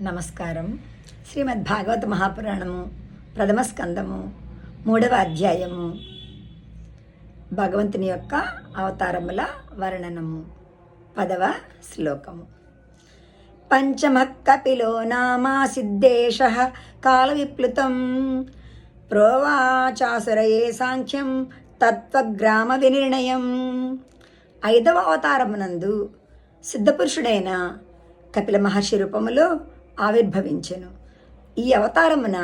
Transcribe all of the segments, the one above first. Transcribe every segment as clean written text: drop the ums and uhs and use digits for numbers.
నమస్కారం. శ్రీమద్ భాగవత మహాపురాణము ప్రథమ స్కందము 3వ అధ్యాయము భగవంతుని యొక్క అవతారముల వర్ణనము 10వ శ్లోకము. పంచమ కపిలో నామా సిద్ధేశ కాల విప్లుతం ప్రోవాచాసురయే సాంఖ్యం తత్వగ్రామ వినిర్ణయం. 5వ అవతారమునందు సిద్ధపురుషుడైన కపిల మహర్షి రూపములో ఆవిర్భవించెను. ఈ అవతారమున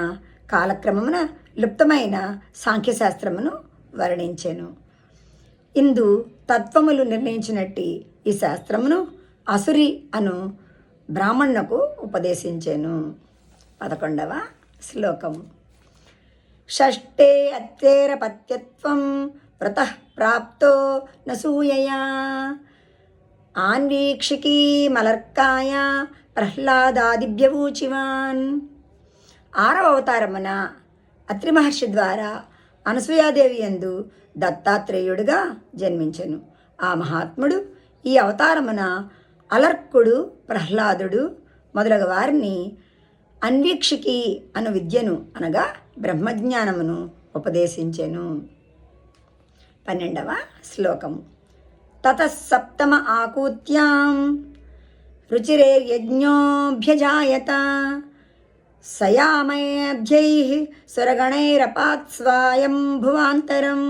కాలక్రమమున లుప్తమైన సాంఖ్యశాస్త్రమును వర్ణించెను. ఇందు తత్వములు నిర్ణయించినట్టి ఈ శాస్త్రమును అసురి అను బ్రాహ్మణునకు ఉపదేశించెను. 11వ శ్లోకము. షష్ఠే అత్యేరపత్యత్వం వ్రతః ప్రాప్తో నసూయయా ఆన్వీక్షికీ మలర్కాయ ప్రహ్లాదాదిభ్యవూచివాన్. 6వ అవతారమున అత్రి మహర్షి ద్వారా అనసూయాదేవి యందు దత్తాత్రేయుడుగా జన్మించెను. ఆ మహాత్ముడు ఈ అవతారమున అలర్కుడు, ప్రహ్లాదుడు మొదలగు వారిని అన్వీక్షికి అను విద్యను అనగా బ్రహ్మజ్ఞానమును ఉపదేశించెను. 12వ శ్లోకము. తతః సప్తమ ఆకూత్యాం రుచిరేర్యజ్ఞోభ్యజాయత సయామయభ్యైః సురగణైరపాత్ స్వయంభువాంతరం.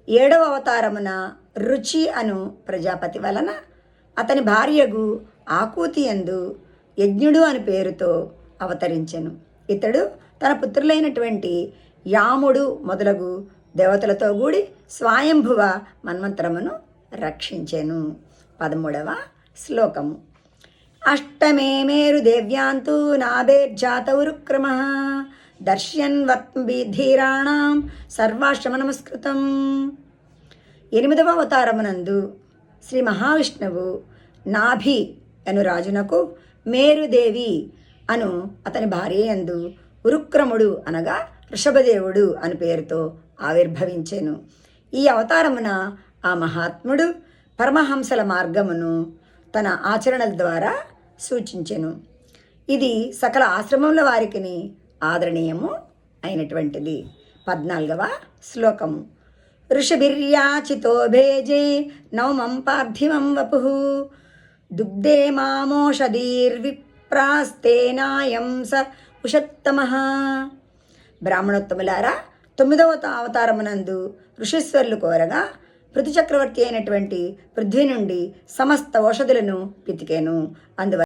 7వ అవతారమున రుచి అను ప్రజాపతి వలన అతని భార్యగు ఆకూతి యందు యజ్ఞుడు అని పేరుతో అవతరించెను. ఇతడు తన పుత్రులైనటువంటి యాముడు మొదలగు దేవతలతో కూడి స్వయంభువ మన్వంతరమును రక్షించెను. 13వ శ్లోకము. అష్టమే మేరు దేవ్యాంతు నాభేర్జాతౌరుక్రమ దర్శయన్ వత్ధీరాణం సర్వాశ్రమ నమస్కృతం. 8వ అవతారమునందు శ్రీ మహావిష్ణువు నాభి అను రాజునకు మేరుదేవి అను అతని భార్య యందు ఉరుక్రముడు అనగా వృషభదేవుడు అను పేరుతో ఆవిర్భవించెను. ఈ అవతారమున ఆ మహాత్ముడు పరమహంసల మార్గమును తన ఆచరణల ద్వారా సూచించెను. ఇది సకల ఆశ్రమముల వారికిని ఆదరణీయము అయినటువంటిది. 14వ శ్లోకము. ఋషభిర్యాచితో భేజే నవమం పార్థివం వపుః దుగ్ధే మామోషధీర్విప్రాస్తేనాయం స ఉషత్తమః. బ్రాహ్మణోత్తములారా, 9వ అవతారమునందు ఋషీశ్వరులు కోరగా పృథు చక్రవర్తి అయినటువంటి పృథ్వీ నుండి సమస్త ఔషధులను పితికెను. అందువల్ల